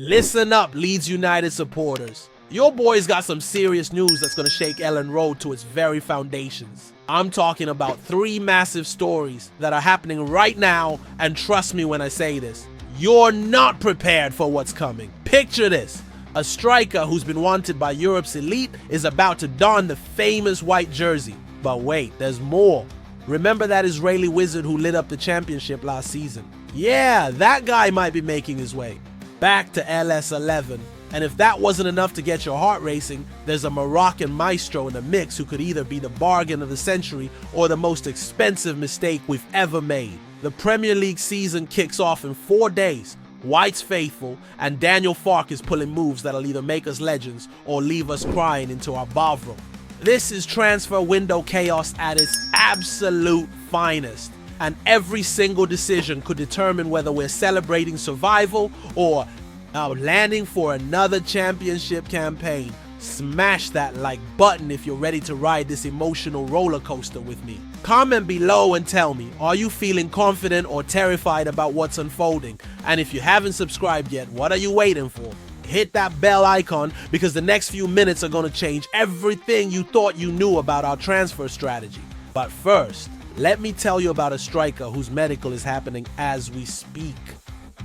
Listen up, Leeds United supporters. Your boy's got some serious news that's going to shake Elland Road to its very foundations. I'm talking about 3 massive stories that are happening right now, and trust me when I say this, you're not prepared for what's coming. Picture this. A striker who's been wanted by Europe's elite is about to don the famous white jersey. But wait, there's more. Remember that Israeli wizard who lit up the championship last season? Yeah, that guy might be making his way back to LS11. And if that wasn't enough to get your heart racing, there's a Moroccan maestro in the mix who could either be the bargain of the century or the most expensive mistake we've ever made. The Premier League season kicks off in 4 days. White's faithful, and Daniel Farke is pulling moves that'll either make us legends or leave us crying into our bathroom. This is transfer window chaos at its absolute finest, and every single decision could determine whether we're celebrating survival or landing for another championship campaign. Smash that like button if you're ready to ride this emotional roller coaster with me. Comment below and tell me, are you feeling confident or terrified about what's unfolding? And if you haven't subscribed yet, what are you waiting for? Hit that bell icon, because the next few minutes are going to change everything you thought you knew about our transfer strategy. But first, let me tell you about a striker whose medical is happening as we speak.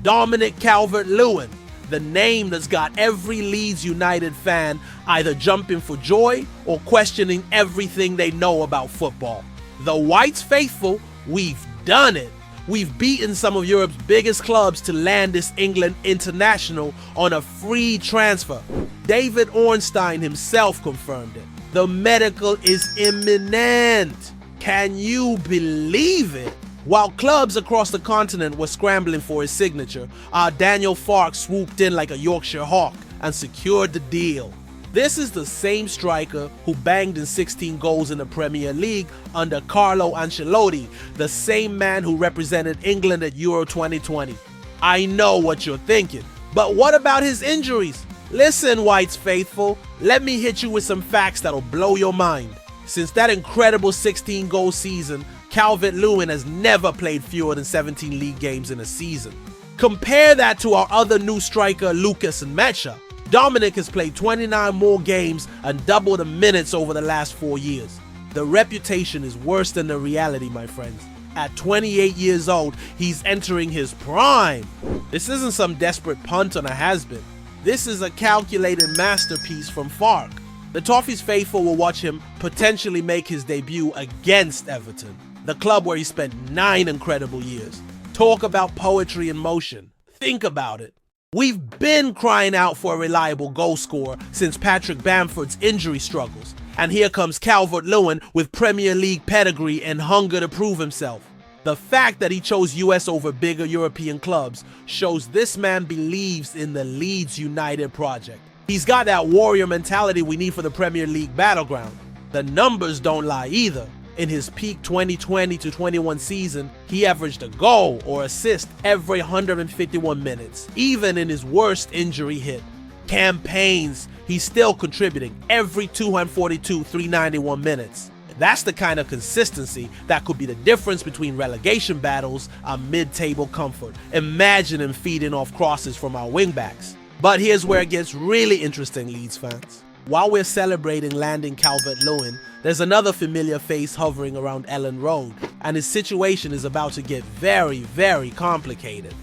Dominic Calvert-Lewin. The name that's got every Leeds United fan either jumping for joy or questioning everything they know about football. The Whites faithful, we've done it. We've beaten some of Europe's biggest clubs to land this England international on a free transfer. David Ornstein himself confirmed it. The medical is imminent. Can you believe it? While clubs across the continent were scrambling for his signature, our Daniel Farke swooped in like a Yorkshire hawk and secured the deal. This is the same striker who banged in 16 goals in the Premier League under Carlo Ancelotti, the same man who represented England at Euro 2020. I know what you're thinking, but what about his injuries? Listen, Whites faithful, let me hit you with some facts that'll blow your mind. Since that incredible 16-goal season, Calvert-Lewin has never played fewer than 17 league games in a season. Compare that to our other new striker, Lucas Nmecha. Dominic has played 29 more games and double the minutes over the last 4 years. The reputation is worse than the reality, my friends. At 28 years old, he's entering his prime. This isn't some desperate punt on a has-been. This is a calculated masterpiece from Farke. The Toffees faithful will watch him potentially make his debut against Everton, the club where he spent 9 incredible years. Talk about poetry in motion. Think about it. We've been crying out for a reliable goal scorer since Patrick Bamford's injury struggles. And here comes Calvert-Lewin with Premier League pedigree and hunger to prove himself. The fact that he chose US over bigger European clubs shows this man believes in the Leeds United project. He's got that warrior mentality we need for the Premier League battleground. The numbers don't lie either. In his peak 2020-21 season, he averaged a goal or assist every 151 minutes, even in his worst injury hit campaigns. He's still contributing every 242-391 minutes. That's the kind of consistency that could be the difference between relegation battles and mid-table comfort. Imagine him feeding off crosses from our wingbacks. But here's where it gets really interesting, Leeds fans. While we're celebrating landing Calvert-Lewin, there's another familiar face hovering around Elland Road, and his situation is about to get very, very complicated.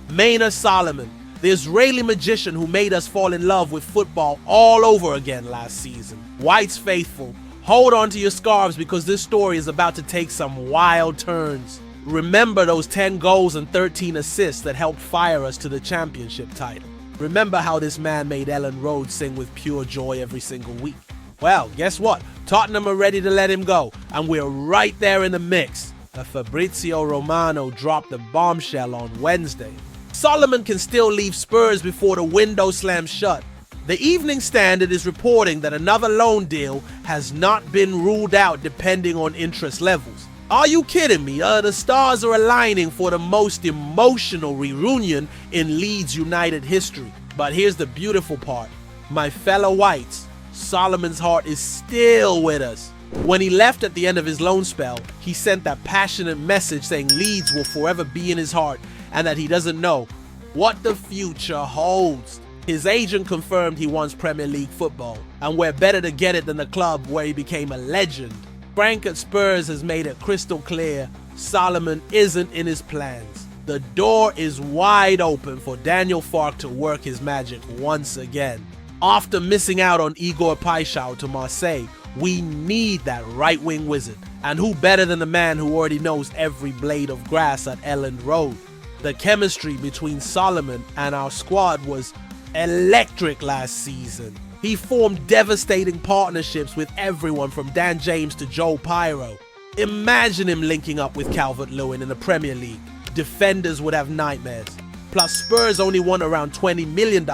Maynard Solomon, the Israeli magician who made us fall in love with football all over again last season. Whites faithful, hold on to your scarves, because this story is about to take some wild turns. Remember those 10 goals and 13 assists that helped fire us to the championship title. Remember how this man made Elland Road sing with pure joy every single week. Well, guess what? Tottenham are ready to let him go, and we're right there in the mix. Fabrizio Romano dropped the bombshell on Wednesday. Solomon can still leave Spurs before the window slams shut. The Evening Standard is reporting that another loan deal has not been ruled out depending on interest levels. Are you kidding me? The stars are aligning for the most emotional reunion in Leeds United history. But here's the beautiful part. My fellow Whites, Solomon's heart is still with us. When he left at the end of his loan spell, he sent that passionate message saying Leeds will forever be in his heart and that he doesn't know what the future holds. His agent confirmed he wants Premier League football, and we're better to get it than the club where he became a legend. Frank at Spurs has made it crystal clear Solomon isn't in his plans. The door is wide open for Daniel Farke to work his magic once again. After missing out on Igor Paixão to Marseille, we need that right-wing wizard. And who better than the man who already knows every blade of grass at Elland Road? The chemistry between Solomon and our squad was electric last season. He formed devastating partnerships with everyone from Dan James to Joe Pyro. Imagine him linking up with Calvert-Lewin in the Premier League. Defenders would have nightmares. Plus, Spurs only want around $20 million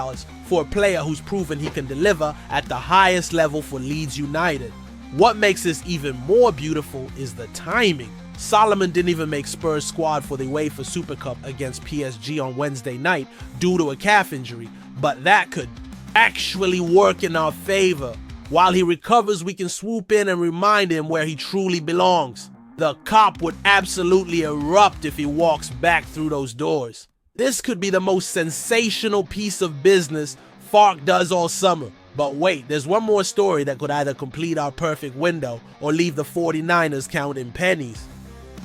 for a player who's proven he can deliver at the highest level for Leeds United. What makes this even more beautiful is the timing. Solomon didn't even make Spurs' squad for the UEFA Super Cup against PSG on Wednesday night due to a calf injury, but that could actually work in our favor. While he recovers, we can swoop in and remind him where he truly belongs. The cop would absolutely erupt if he walks back through those doors. This could be the most sensational piece of business Farke does all summer. But wait, there's one more story that could either complete our perfect window or leave the 49ers counting pennies.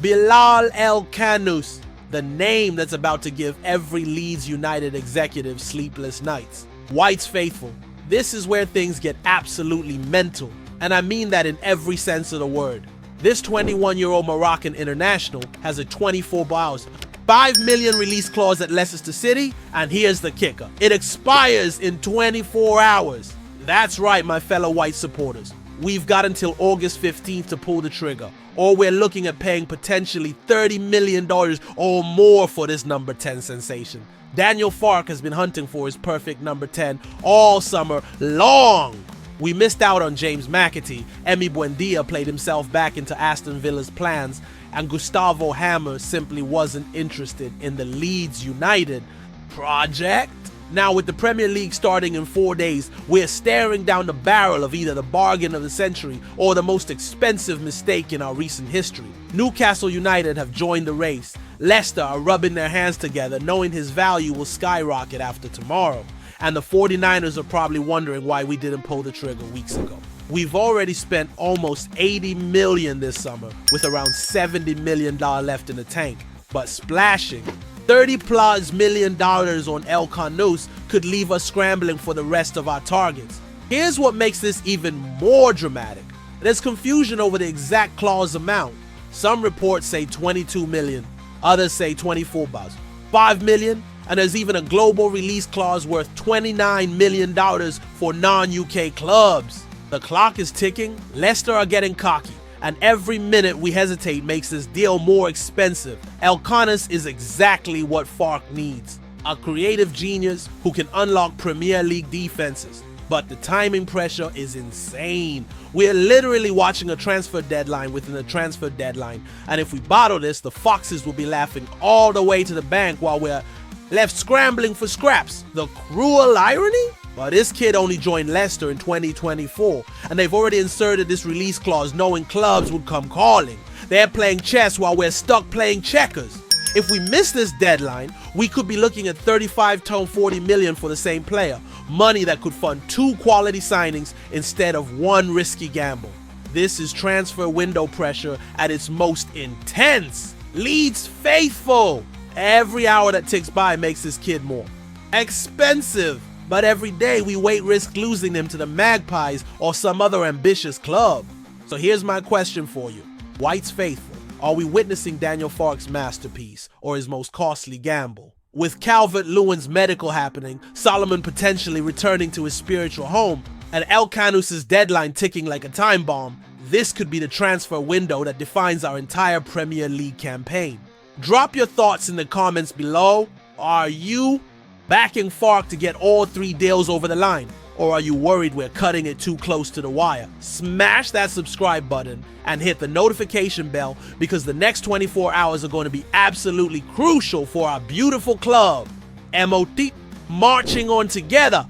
Bilal El-Khanous, the name that's about to give every Leeds United executive sleepless nights. White's faithful. This is where things get absolutely mental, and I mean that in every sense of the word. This 21-year-old Moroccan international has a 24-hours, $5 million release clause at Leicester City, and here's the kicker. It expires in 24 hours. That's right, my fellow White supporters. We've got until August 15th to pull the trigger, or we're looking at paying potentially $30 million or more for this number 10 sensation. Daniel Farke has been hunting for his perfect number 10 all summer long. We missed out on James McAtee. Emi Buendia played himself back into Aston Villa's plans, and Gustavo Hammer simply wasn't interested in the Leeds United project. Now, with the Premier League starting in 4 days, we're staring down the barrel of either the bargain of the century or the most expensive mistake in our recent history. Newcastle United have joined the race. Leicester are rubbing their hands together, knowing his value will skyrocket after tomorrow. And the 49ers are probably wondering why we didn't pull the trigger weeks ago. We've already spent almost $80 million this summer, with around $70 million left in the tank. But splashing $30+ million on El-Khanous could leave us scrambling for the rest of our targets. Here's what makes this even more dramatic. There's confusion over the exact clause amount. Some reports say $22 million, others say 24 bars, $5 million, and there's even a global release clause worth $29 million for non-UK clubs. The clock is ticking, Leicester are getting cocky, and every minute we hesitate makes this deal more expensive. El-Khanous is exactly what Farke needs. A creative genius who can unlock Premier League defenses. But the timing pressure is insane. We're literally watching a transfer deadline within a transfer deadline, and if we bottle this, the Foxes will be laughing all the way to the bank while we're left scrambling for scraps. The cruel irony? Well, this kid only joined Leicester in 2024, and they've already inserted this release clause knowing clubs would come calling. They're playing chess while we're stuck playing checkers. If we miss this deadline, we could be looking at 35 to $40 million for the same player. Money that could fund 2 quality signings instead of 1 risky gamble. This is transfer window pressure at its most intense. Leeds faithful. Every hour that ticks by makes this kid more expensive. But every day we risk losing him to the Magpies or some other ambitious club. So here's my question for you. White's faithful. Are we witnessing Daniel Farke's masterpiece or his most costly gamble? With Calvert-Lewin's medical happening, Solomon potentially returning to his spiritual home, and El-Khanous' deadline ticking like a time bomb, this could be the transfer window that defines our entire Premier League campaign. Drop your thoughts in the comments below. Are you backing Farke to get all 3 deals over the line? Or are you worried we're cutting it too close to the wire? Smash that subscribe button and hit the notification bell, because the next 24 hours are going to be absolutely crucial for our beautiful club. MOT, marching on together